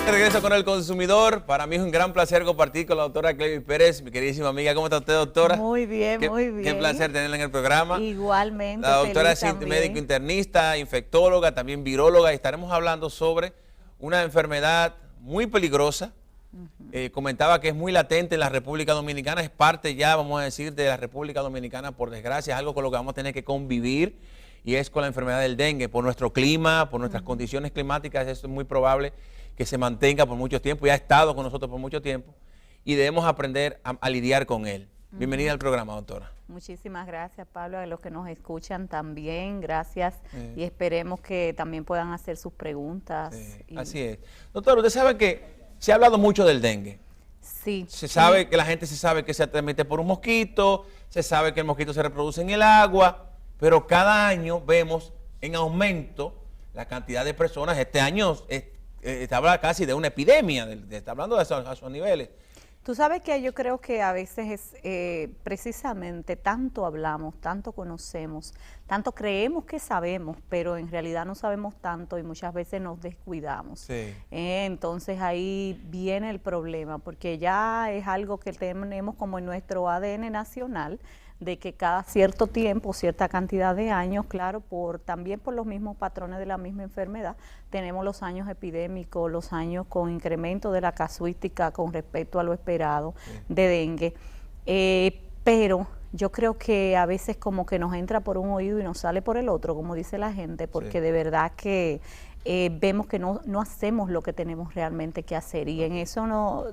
de regreso con el consumidor. Para mí es un gran placer compartir con la doctora Clevis Pérez, mi queridísima amiga. ¿Cómo está usted, doctora? Muy bien, muy bien. Qué placer tenerla en el programa. Igualmente. La doctora es médico internista, infectóloga, también viróloga, y estaremos hablando sobre una enfermedad muy peligrosa. Comentaba que es muy latente en la República Dominicana, es parte ya, vamos a decir, de la República Dominicana, por desgracia, es algo con lo que vamos a tener que convivir, y es con la enfermedad del dengue. Por nuestro clima, por nuestras condiciones climáticas, eso es muy probable que se mantenga por mucho tiempo, y ha estado con nosotros por mucho tiempo, y debemos aprender a lidiar con él. Bienvenida al programa, doctora. Muchísimas gracias, Pablo, a los que nos escuchan también, gracias, y esperemos que también puedan hacer sus preguntas. Así es. Doctor, usted sabe que se ha hablado mucho del dengue. Sí. Se sabe que la gente se sabe que se transmite por un mosquito, se sabe que el mosquito se reproduce en el agua, pero cada año vemos en aumento la cantidad de personas. Este año está hablando casi de una epidemia, está hablando de esos niveles. Tú sabes que yo creo que a veces es precisamente tanto hablamos, tanto conocemos, tanto creemos que sabemos, pero en realidad no sabemos tanto y muchas veces nos descuidamos. Sí. Entonces ahí viene el problema, porque ya es algo que tenemos como en nuestro ADN nacional, de que cada cierto tiempo, cierta cantidad de años, claro, también por los mismos patrones de la misma enfermedad, tenemos los años epidémicos, los años con incremento de la casuística con respecto a lo esperado de dengue, pero yo creo que a veces como que nos entra por un oído y nos sale por el otro, como dice la gente, porque de verdad que vemos que no hacemos lo que tenemos realmente que hacer, y en eso no...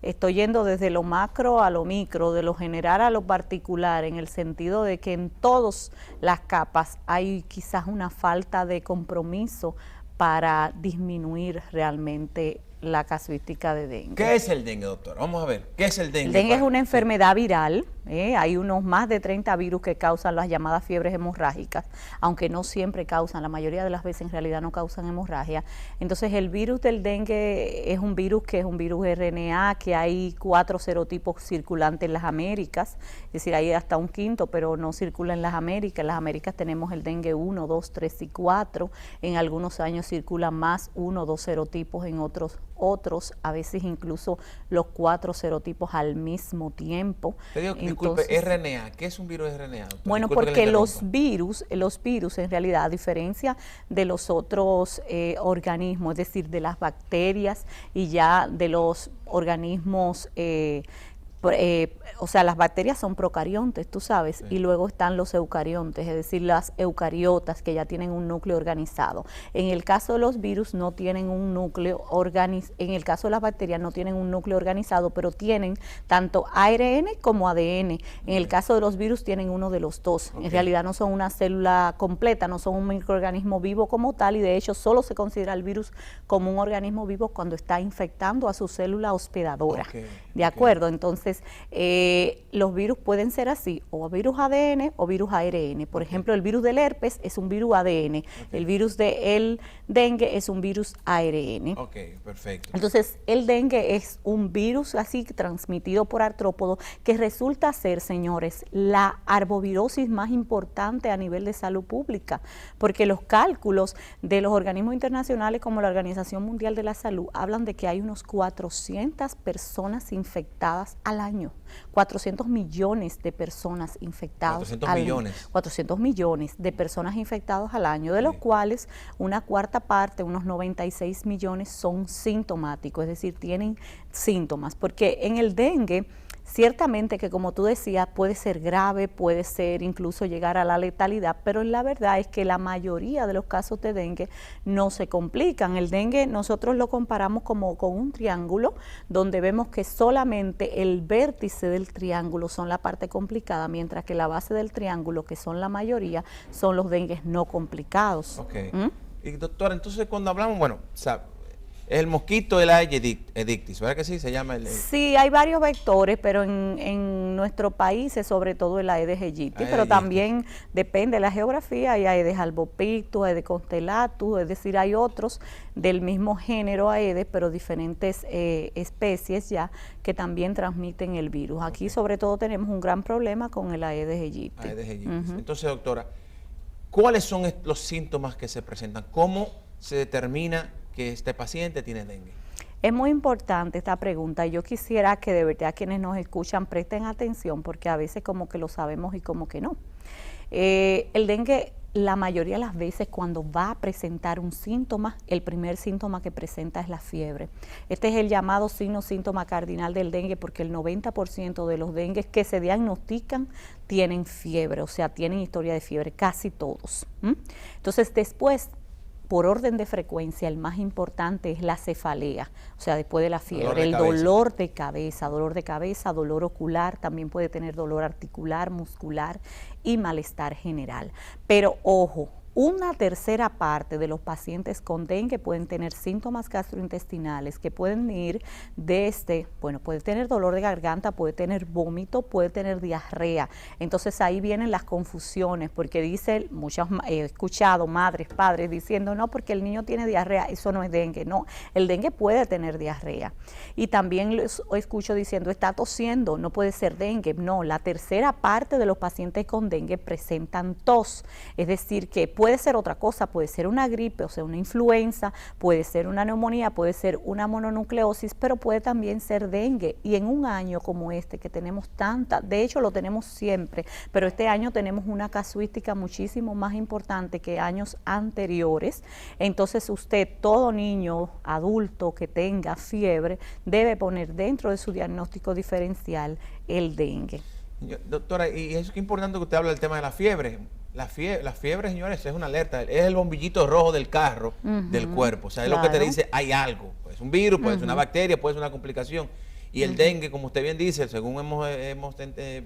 Estoy yendo desde lo macro a lo micro, de lo general a lo particular, en el sentido de que en todas las capas hay quizás una falta de compromiso para disminuir realmente la casuística de dengue. ¿Qué es el dengue, doctor? Vamos a ver, ¿qué es el dengue? El dengue es una enfermedad viral, hay unos más de 30 virus que causan las llamadas fiebres hemorrágicas, aunque no siempre causan, la mayoría de las veces en realidad no causan hemorragia. Entonces el virus del dengue es un virus que es un virus RNA, que hay 4 serotipos circulantes en las Américas, es decir, hay hasta un quinto, pero no circula en las Américas. En las Américas tenemos el dengue 1, 2, 3 y 4, en algunos años circulan más 1 o 2 serotipos, en otros, a veces incluso los 4 serotipos al mismo tiempo. Disculpe, RNA, ¿qué es un virus RNA? Doctor? Bueno, Disculpe porque los virus en realidad, a diferencia de los otros organismos, es decir, de las bacterias y ya de los organismos, o sea, las bacterias son procariontes, tú sabes, y luego están los eucariontes, es decir, las eucariotas que ya tienen un núcleo organizado. En el caso de los virus no tienen un núcleo organizado, en el caso de las bacterias no tienen un núcleo organizado, pero tienen tanto ARN como ADN. En el caso de los virus tienen uno de los dos. En realidad no son una célula completa, no son un microorganismo vivo como tal, y de hecho solo se considera el virus como un organismo vivo cuando está infectando a su célula hospedadora. ¿De acuerdo? Entonces, los virus pueden ser así, o virus ADN o virus ARN. Por ejemplo, el virus del herpes es un virus ADN, el virus del dengue es un virus ARN. Ok, perfecto. Entonces, el dengue es un virus así transmitido por artrópodos que resulta ser, señores, la arbovirosis más importante a nivel de salud pública, porque los cálculos de los organismos internacionales como la Organización Mundial de la Salud hablan de que hay unos 400 personas infectadas al año. 400 millones de personas infectadas 400 millones de personas infectadas al año, de los cuales una cuarta parte, unos 96 millones, son sintomáticos, es decir, tienen síntomas, porque en el dengue ciertamente que, como tú decías, puede ser grave, puede ser incluso llegar a la letalidad, pero la verdad es que la mayoría de los casos de dengue no se complican. El dengue nosotros lo comparamos como con un triángulo, donde vemos que solamente el vértice del triángulo son la parte complicada, mientras que la base del triángulo, que son la mayoría, son los dengues no complicados. Ok. Y doctora, entonces cuando hablamos, bueno, el mosquito, el Aedes aegypti, ¿verdad que sí? Se llama Sí, hay varios vectores, pero en nuestro país es sobre todo el Aedes aegypti, pero también depende de la geografía, hay Aedes albopictus, Aedes constellatus, es decir, hay otros del mismo género Aedes, pero diferentes especies ya que también transmiten el virus. Aquí sobre todo tenemos un gran problema con el Aedes aegypti. Entonces, doctora, ¿cuáles son los síntomas que se presentan? ¿Cómo se determina que este paciente tiene dengue? Es muy importante esta pregunta. Yo quisiera que de verdad quienes nos escuchan presten atención porque a veces como que lo sabemos y como que no. El dengue, la mayoría de las veces cuando va a presentar un síntoma, el primer síntoma que presenta es la fiebre. Este es el llamado síntoma cardinal del dengue porque el 90% de los dengues que se diagnostican tienen fiebre, o sea, tienen historia de fiebre, casi todos. Entonces después, por orden de frecuencia, el más importante es la cefalea, o sea, después de la fiebre, dolor de cabeza, dolor ocular, también puede tener dolor articular, muscular y malestar general. Pero ojo, una tercera parte de los pacientes con dengue pueden tener síntomas gastrointestinales que pueden ir desde, bueno, puede tener dolor de garganta, puede tener vómito, puede tener diarrea. Entonces ahí vienen las confusiones porque dicen, muchas he escuchado madres, padres diciendo, no, porque el niño tiene diarrea, eso no es dengue. No, el dengue puede tener diarrea. Y también escucho diciendo, está tosiendo, no puede ser dengue. No, la tercera parte de los pacientes con dengue presentan tos, es decir, que puede ser otra cosa, puede ser una gripe, o sea, una influenza, puede ser una neumonía, puede ser una mononucleosis, pero puede también ser dengue. Y en un año como este, que tenemos tanta, de hecho lo tenemos siempre, pero este año tenemos una casuística muchísimo más importante que años anteriores. Entonces usted, todo niño, adulto que tenga fiebre, debe poner dentro de su diagnóstico diferencial el dengue. Doctora, y es importante que usted hable del tema de la fiebre. La fiebre, señores, es una alerta, es el bombillito rojo del carro del cuerpo, o sea, es lo que te dice, hay algo, puede ser un virus, puede ser una bacteria, puede ser una complicación. Y el dengue, como usted bien dice, según hemos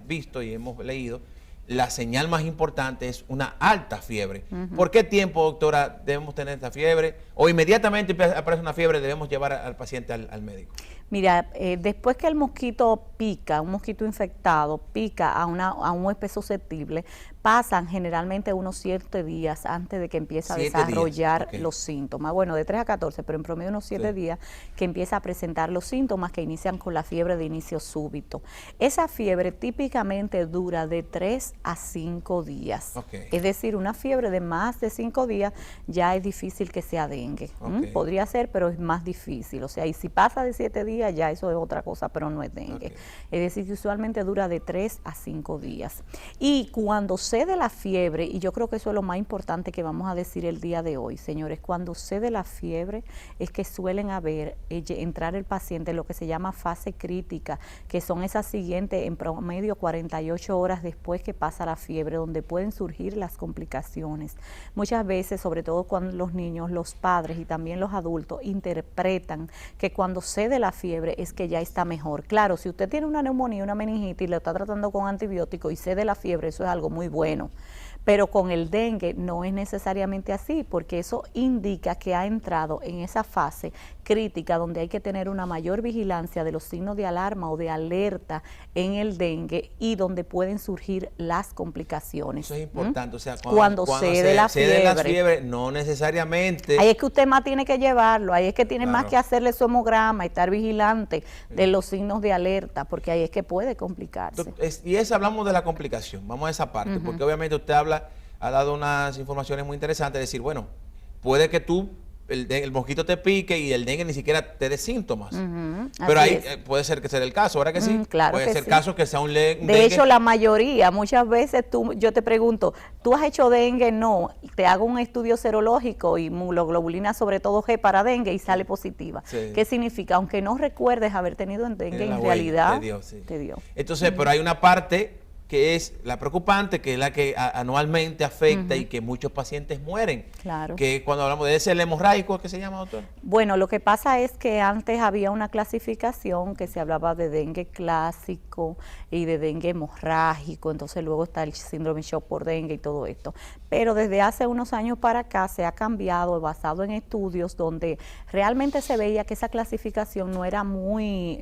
visto y hemos leído, la señal más importante es una alta fiebre. ¿Por qué tiempo, doctora, debemos tener esta fiebre? O inmediatamente aparece una fiebre, debemos llevar al paciente al médico. Mira, después que el mosquito pica, un mosquito infectado pica a un huésped susceptible, pasan generalmente unos 7 días antes de que empiece a desarrollar los síntomas. Bueno, de 3 a 14, pero en promedio unos 7 días que empieza a presentar los síntomas que inician con la fiebre de inicio súbito. Esa fiebre típicamente dura de 3 a 5 días. Es decir, una fiebre de más de 5 días ya es difícil que sea dengue. Podría ser, pero es más difícil. O sea, y si pasa de 7 días, ya eso es otra cosa, pero no es dengue. Es decir, que usualmente dura de 3 a 5 días. Y cuando cede la fiebre, y yo creo que eso es lo más importante que vamos a decir el día de hoy, señores, cuando cede la fiebre es que suelen entrar el paciente en lo que se llama fase crítica, que son esas siguientes en promedio 48 horas después que pasa la fiebre, donde pueden surgir las complicaciones. Muchas veces, sobre todo cuando los niños, los padres y también los adultos interpretan que cuando cede la fiebre es que ya está mejor. Claro, si usted tiene una neumonía, una meningitis y lo está tratando con antibiótico y cede la fiebre, eso es algo muy bueno. Pero con el dengue no es necesariamente así, porque eso indica que ha entrado en esa fase crítica donde hay que tener una mayor vigilancia de los signos de alarma o de alerta en el dengue y donde pueden surgir las complicaciones. Eso es importante, o sea, cuando cede la fiebre, no necesariamente. Ahí es que usted más tiene que llevarlo, ahí es que tiene más que hacerle su hemograma y estar vigilante de los signos de alerta, porque ahí es que puede complicarse. Y hablamos de la complicación, vamos a esa parte, porque obviamente usted ha dado unas informaciones muy interesantes, decir, bueno, puede que el mosquito te pique y el dengue ni siquiera te dé síntomas. Pero ahí puede ser que sea el caso, ¿verdad que sí? Claro puede que ser sí. Caso que sea un dengue. De hecho, la mayoría, muchas veces yo te pregunto, ¿tú has hecho dengue? No. Te hago un estudio serológico y inmunoglobulina, sobre todo G para dengue, y sale positiva. ¿Qué significa? Aunque no recuerdes haber tenido dengue, en realidad te dio. Entonces, pero hay una parte que es la preocupante, que es la que anualmente afecta y que muchos pacientes mueren. Claro. Que cuando hablamos de ese, el hemorrágico, ¿qué se llama, doctor? Bueno, lo que pasa es que antes había una clasificación que se hablaba de dengue clásico y de dengue hemorrágico, entonces luego está el síndrome shock por dengue y todo esto. Pero desde hace unos años para acá se ha cambiado basado en estudios donde realmente se veía que esa clasificación no era muy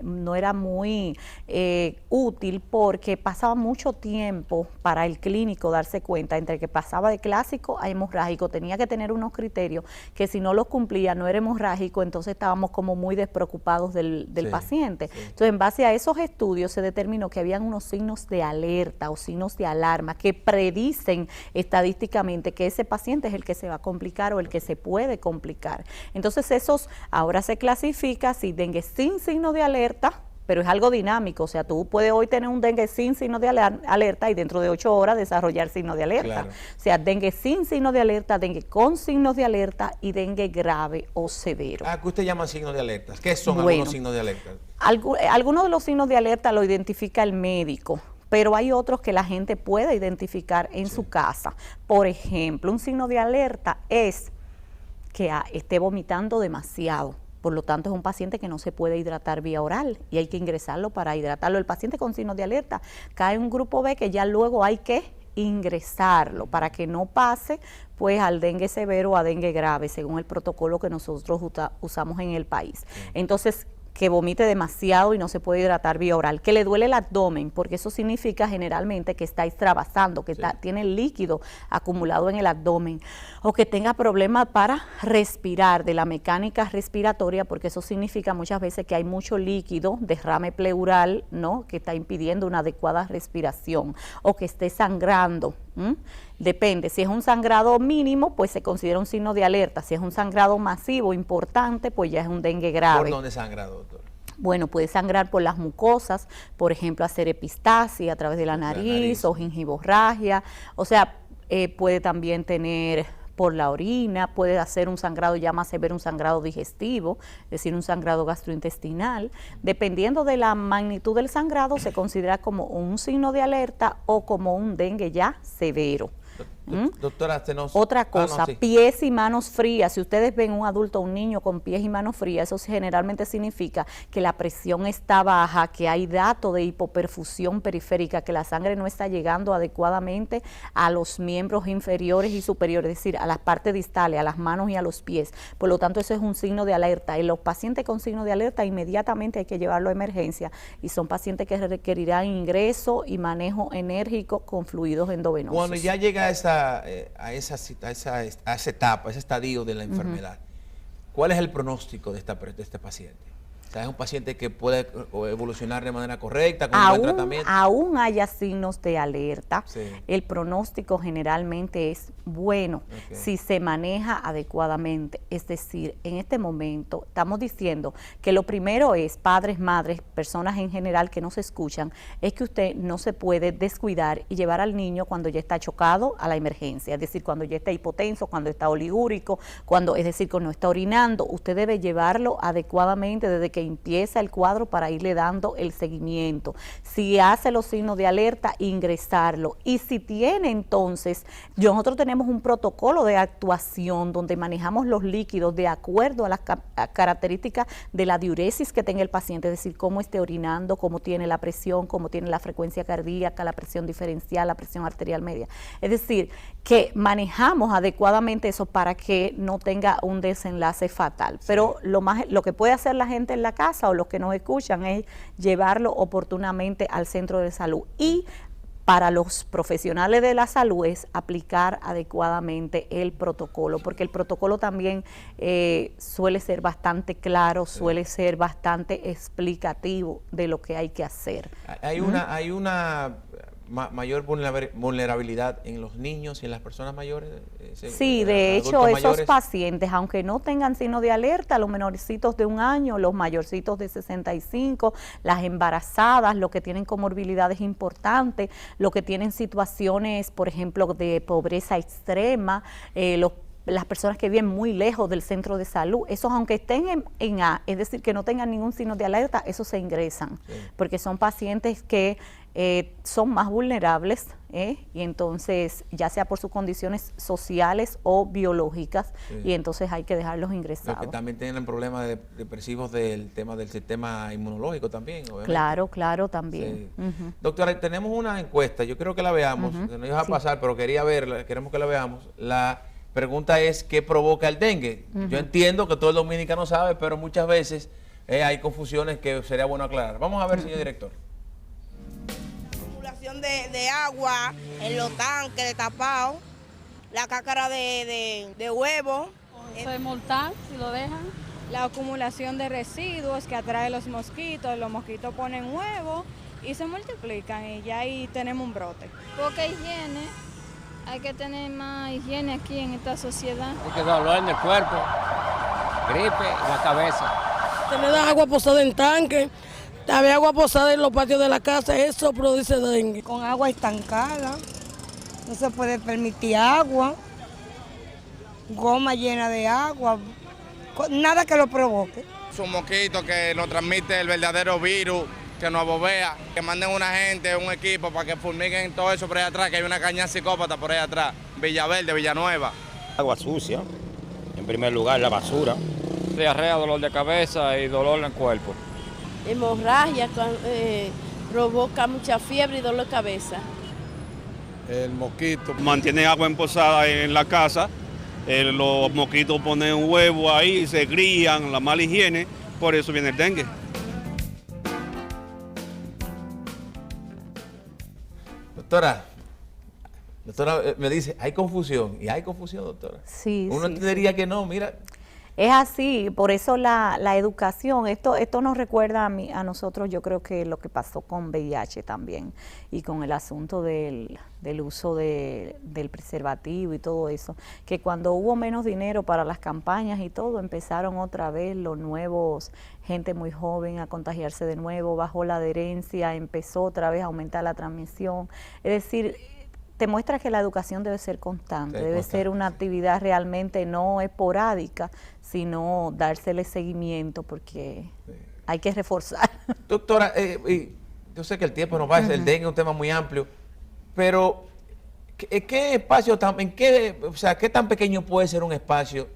útil porque pasaba mucho tiempo para el clínico darse cuenta entre que pasaba de clásico a hemorrágico. Tenía que tener unos criterios que si no los cumplía no era hemorrágico, entonces estábamos como muy despreocupados del paciente. Entonces, en base a esos estudios se determinó que habían unos signos de alerta o signos de alarma que predicen estadísticamente que ese paciente es el que se va a complicar o el que se puede complicar. Entonces, esos ahora se clasifica si dengue sin signo de alerta, pero es algo dinámico, o sea, tú puedes hoy tener un dengue sin signo de alerta y dentro de 8 horas desarrollar signo de alerta. Claro. O sea, dengue sin signo de alerta, dengue con signos de alerta y dengue grave o severo. ¿Qué usted llama signos de alerta? ¿Qué son algunos signos de alerta? Algunos de los signos de alerta lo identifica el médico, pero hay otros que la gente puede identificar en su casa. Por ejemplo, un signo de alerta es que esté vomitando demasiado. Por lo tanto, es un paciente que no se puede hidratar vía oral y hay que ingresarlo para hidratarlo. El paciente con signos de alerta cae en un grupo B que ya luego hay que ingresarlo para que no pase pues al dengue severo o a dengue grave, según el protocolo que nosotros usamos en el país. Entonces, que vomite demasiado y no se puede hidratar vía oral, que le duele el abdomen, porque eso significa generalmente que está extravasando, que tiene líquido acumulado en el abdomen, o que tenga problemas para respirar, de la mecánica respiratoria, porque eso significa muchas veces que hay mucho líquido, derrame pleural, ¿no?, que está impidiendo una adecuada respiración, o que esté sangrando. Depende, si es un sangrado mínimo, pues se considera un signo de alerta. Si es un sangrado masivo, importante, pues ya es un dengue grave. ¿Por dónde sangra, doctor? Bueno, puede sangrar por las mucosas, por ejemplo, hacer epistaxis a través de la nariz. O gingivorragia, o sea, puede también tener por la orina, puede hacer un sangrado ya más severo, un sangrado digestivo, es decir, un sangrado gastrointestinal. Dependiendo de la magnitud del sangrado, se considera como un signo de alerta o como un dengue ya severo. Doctora, otra cosa, pies y manos frías. Si ustedes ven un adulto o un niño con pies y manos frías, eso generalmente significa que la presión está baja, que hay dato de hipoperfusión periférica, que la sangre no está llegando adecuadamente a los miembros inferiores y superiores, es decir, a las partes distales, a las manos y a los pies. Por lo tanto, eso es un signo de alerta. En los pacientes con signo de alerta, inmediatamente hay que llevarlo a emergencia y son pacientes que requerirán ingreso y manejo enérgico con fluidos endovenosos. Cuando ya llega a esa etapa, ese estadio de la enfermedad, ¿cuál es el pronóstico de este paciente? O sea, ¿es un paciente que puede evolucionar de manera correcta con un buen tratamiento? Aún haya signos de alerta, el pronóstico generalmente es bueno si se maneja adecuadamente. Es decir, en este momento estamos diciendo que lo primero es, padres, madres, personas en general que nos escuchan, es que usted no se puede descuidar y llevar al niño cuando ya está chocado a la emergencia, es decir, cuando ya está hipotenso, cuando está oligúrico, es decir, cuando está orinando. Usted debe llevarlo adecuadamente desde que empieza el cuadro para irle dando el seguimiento. Si hace los signos de alerta, ingresarlo. Y si tiene entonces, nosotros tenemos un protocolo de actuación donde manejamos los líquidos de acuerdo a las características de la diuresis que tenga el paciente, es decir, cómo esté orinando, cómo tiene la presión, cómo tiene la frecuencia cardíaca, la presión diferencial, la presión arterial media. Es decir, que manejamos adecuadamente eso para que no tenga un desenlace fatal. Pero lo que puede hacer la gente en la casa o los que nos escuchan es llevarlo oportunamente al centro de salud. Y para los profesionales de la salud es aplicar adecuadamente el protocolo, porque el protocolo también suele ser bastante claro, suele ser bastante explicativo de lo que hay que hacer. Hay una mayor vulnerabilidad en los niños y en las personas mayores. Sí, de hecho, esos pacientes, aunque no tengan signo de alerta, los menorcitos de 1 año, los mayorcitos de 65, las embarazadas, los que tienen comorbilidades importantes, los que tienen situaciones, por ejemplo, de pobreza extrema, las personas que viven muy lejos del centro de salud, esos aunque estén en A, es decir, que no tengan ningún signo de alerta, esos se ingresan, porque son pacientes que son más vulnerables, y entonces ya sea por sus condiciones sociales o biológicas, y entonces hay que dejarlos ingresados. Los que también tienen problemas depresivos del tema del sistema inmunológico también, obviamente. Claro, también. Doctora, tenemos una encuesta, yo creo que la veamos, no iba a pasar, pero quería verla, queremos que la veamos. La pregunta es, ¿qué provoca el dengue? Yo entiendo que todo el dominicano sabe, pero muchas veces hay confusiones que sería bueno aclarar. Vamos a ver, señor director. acumulación de agua en los tanques de tapado, la cácara de huevo. Eso es mortal si lo dejan. La acumulación de residuos que atrae los mosquitos ponen huevos y se multiplican y ya ahí tenemos un brote. Poca higiene, hay que tener más higiene aquí en esta sociedad. Hay que dolor en el cuerpo, gripe en la cabeza. Tener agua posada en tanque, había agua posada en los patios de la casa, eso produce dengue. Con agua estancada, no se puede permitir agua, goma llena de agua, nada que lo provoque. Es un mosquito que nos transmite el verdadero virus, que nos abobea, que manden una gente, un equipo para que fumiguen todo eso por allá atrás, que hay una caña psicópata por allá atrás, Villaverde, Villanueva. Agua sucia, en primer lugar la basura. Diarrea, dolor de cabeza y dolor en el cuerpo. Hemorragia, provoca mucha fiebre y dolor de cabeza. El mosquito mantiene agua emposada en la casa, los mosquitos ponen un huevo ahí, se crían, la mala higiene, por eso viene el dengue. Doctora me dice, hay confusión, y hay confusión, doctora. Sí, Uno sí, entendería sí. que no, mira. Es así, por eso la educación, esto nos recuerda a nosotros, yo creo que lo que pasó con VIH también, y con el asunto del uso del preservativo y todo eso, que cuando hubo menos dinero para las campañas y todo, empezaron otra vez los nuevos, gente muy joven a contagiarse de nuevo, bajó la adherencia, empezó otra vez a aumentar la transmisión, es decir, te muestra que la educación debe ser constante, debe ser una actividad realmente no esporádica, sino dársele seguimiento porque hay que reforzar. Doctora, yo sé que el tiempo nos va, el dengue es un tema muy amplio, pero ¿qué espacio, qué tan pequeño puede ser un espacio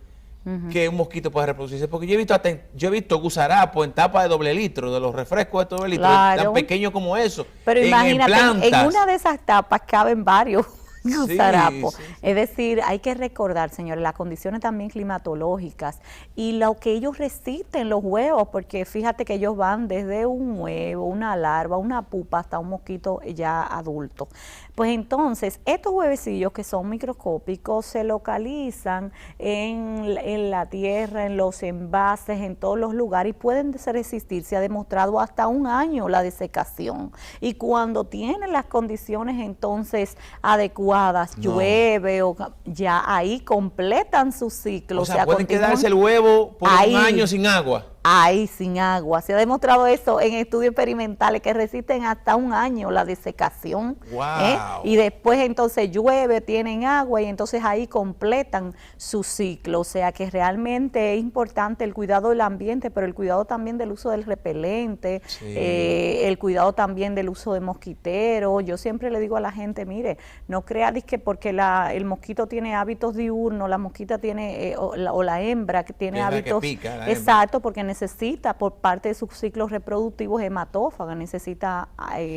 que un mosquito pueda reproducirse? Porque yo he visto gusarapo en tapa de $2 litro, de los refrescos de $2 litro, tan pequeño como eso. Pero imagínate, en una de esas tapas caben varios gusarapos. Sí. Es decir, hay que recordar, señores, las condiciones también climatológicas y lo que ellos resisten, los huevos, porque fíjate que ellos van desde un huevo, una larva, una pupa, hasta un mosquito ya adulto. Pues entonces, estos huevecillos que son microscópicos se localizan en la tierra, en los envases, en todos los lugares y pueden resistir. Se ha demostrado hasta un año la desecación. Y cuando tienen las condiciones entonces adecuadas, llueve, o ya ahí completan su ciclo. O sea pueden quedarse el huevo por un año sin agua. Ahí sin agua. Se ha demostrado eso en estudios experimentales que resisten hasta un año la desecación. Wow. Y después entonces llueve, tienen agua y entonces ahí completan su ciclo. O sea que realmente es importante el cuidado del ambiente, pero el cuidado también del uso del repelente, el cuidado también del uso de mosquitero. Yo siempre le digo a la gente, mire, no crea que porque el mosquito tiene hábitos diurnos, la mosquita tiene, o la hembra que tiene hábitos... Que pica, exacto, porque necesita por parte de sus ciclos reproductivos hematófaga, necesita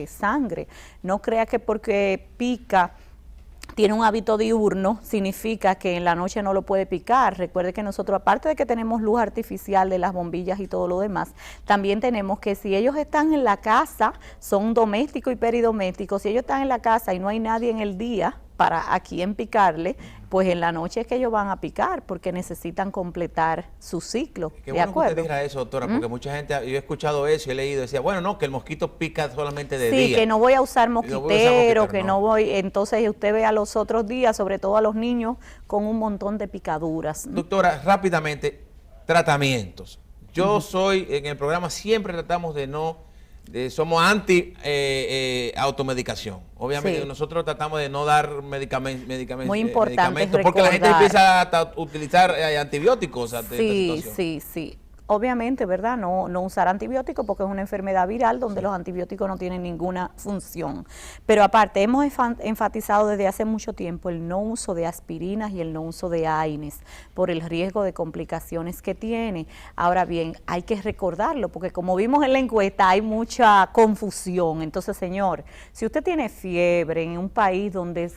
sangre. No crea que porque pica tiene un hábito diurno, significa que en la noche no lo puede picar. Recuerde que nosotros, aparte de que tenemos luz artificial de las bombillas y todo lo demás, también tenemos que si ellos están en la casa, son domésticos y peridomésticos, si ellos están en la casa y no hay nadie en el día para a quien picarle, pues en la noche es que ellos van a picar porque necesitan completar su ciclo. Qué bueno que usted diga eso, doctora, porque mucha gente, yo he escuchado eso y he leído, decía, bueno, no, que el mosquito pica solamente de día. Sí, que no voy a usar mosquitero, que no voy, entonces usted ve a los otros días, sobre todo a los niños, con un montón de picaduras. Doctora, rápidamente, tratamientos. Yo soy, en el programa siempre tratamos de no... somos anti automedicación. Obviamente nosotros tratamos de no dar medicamentos. Muy importante porque la gente empieza a utilizar antibióticos ante esta situación. Sí. Obviamente, ¿verdad? No usar antibióticos porque es una enfermedad viral donde los antibióticos no tienen ninguna función. Pero aparte, hemos enfatizado desde hace mucho tiempo el no uso de aspirinas y el no uso de AINES por el riesgo de complicaciones que tiene. Ahora bien, hay que recordarlo porque como vimos en la encuesta hay mucha confusión. Entonces, señor, si usted tiene fiebre en un país donde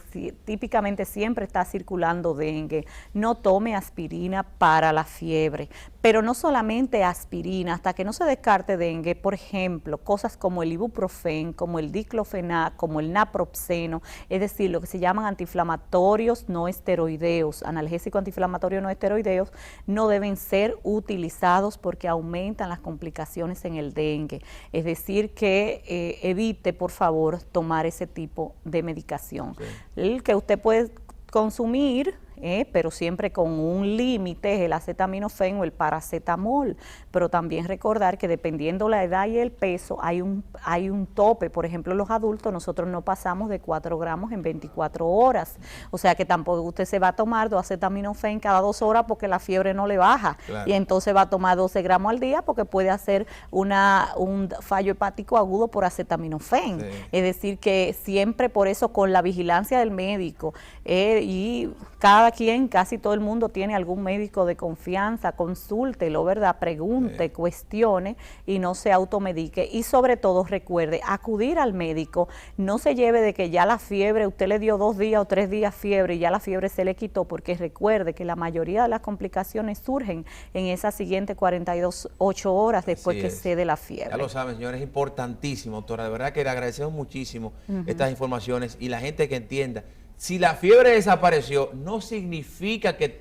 típicamente siempre está circulando dengue, no tome aspirina para la fiebre. pero no solamente aspirina, hasta que no se descarte dengue, por ejemplo, cosas como el ibuprofen, como el diclofenac, como el naproxeno, es decir, lo que se llaman antiinflamatorios no esteroideos, analgésicos antiinflamatorios no esteroideos, no deben ser utilizados porque aumentan las complicaciones en el dengue. Es decir, que evite, por favor, tomar ese tipo de medicación. Sí. El que usted puede consumir, pero siempre con un límite, es el acetaminofén o el paracetamol, pero también recordar que dependiendo la edad y el peso hay un tope. Por ejemplo, los adultos nosotros no pasamos de 4 gramos en 24 horas, o sea que tampoco usted se va a tomar 2 acetaminofén cada 2 horas porque la fiebre no le baja, claro. Y entonces va a tomar 12 gramos al día porque puede hacer un fallo hepático agudo por acetaminofén. Sí. Es decir que siempre por eso con la vigilancia del médico y cada quien, casi todo el mundo tiene algún médico de confianza, consúltelo, ¿verdad? Pregunte, cuestione y no se automedique. Y sobre todo recuerde, acudir al médico, no se lleve de que ya la fiebre, usted le dio 2 días o 3 días fiebre y ya la fiebre se le quitó, porque recuerde que la mayoría de las complicaciones surgen en esas siguientes 48 horas después que cede la fiebre. Ya lo saben, señores, es importantísimo, doctora, de verdad que le agradecemos muchísimo estas informaciones y la gente que entienda. Si la fiebre desapareció, no significa que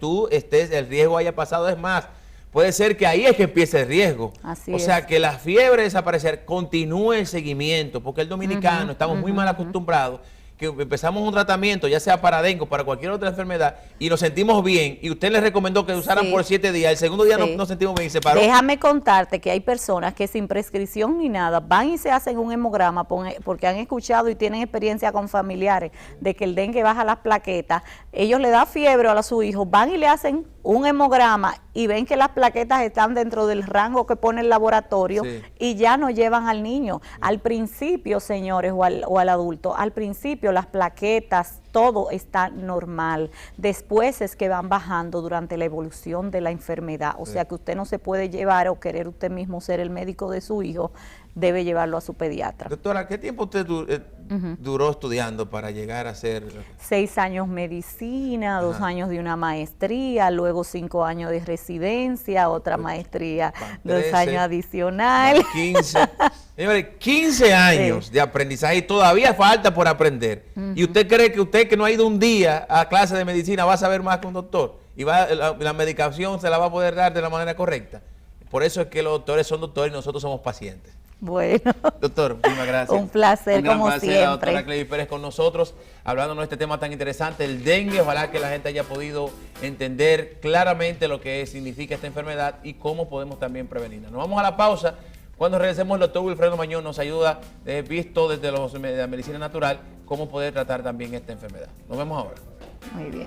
el riesgo haya pasado, es más, puede ser que ahí es que empiece el riesgo. O sea, que la fiebre desaparecer, continúe el seguimiento, porque el dominicano estamos muy mal acostumbrados, que empezamos un tratamiento, ya sea para dengue o para cualquier otra enfermedad, y nos sentimos bien, y usted le recomendó que usaran por 7 días, el segundo día no nos sentimos bien y se paró. Déjame contarte que hay personas que sin prescripción ni nada, van y se hacen un hemograma porque han escuchado y tienen experiencia con familiares de que el dengue baja las plaquetas, ellos le dan fiebre a su hijo, van y le hacen un hemograma y ven que las plaquetas están dentro del rango que pone el laboratorio y ya no llevan al niño. Al principio, señores, o al adulto, al principio las plaquetas, todo está normal. Después es que van bajando durante la evolución de la enfermedad. O sea que usted no se puede llevar o querer usted mismo ser el médico de su hijo, debe llevarlo a su pediatra. Doctora, ¿qué tiempo usted duró estudiando para llegar a ser? 6 años medicina, 2 años de una maestría, luego 5 años de residencia, otra maestría, 2 años adicional. 15. Señores, 15 años de aprendizaje y todavía falta por aprender. ¿Y usted cree que usted que no ha ido un día a clase de medicina va a saber más que un doctor? ¿Y la medicación se la va a poder dar de la manera correcta? Por eso es que los doctores son doctores y nosotros somos pacientes. Bueno. Doctor, muchísimas gracias. Un placer, como siempre. La doctora Clevis Pérez con nosotros, hablándonos de este tema tan interesante, el dengue. Ojalá que la gente haya podido entender claramente lo que significa esta enfermedad y cómo podemos también prevenirla. Nos vamos a la pausa. Cuando regresemos, el doctor Wilfredo Mañón nos ayuda, visto desde la medicina natural, cómo poder tratar también esta enfermedad. Nos vemos ahora. Muy bien.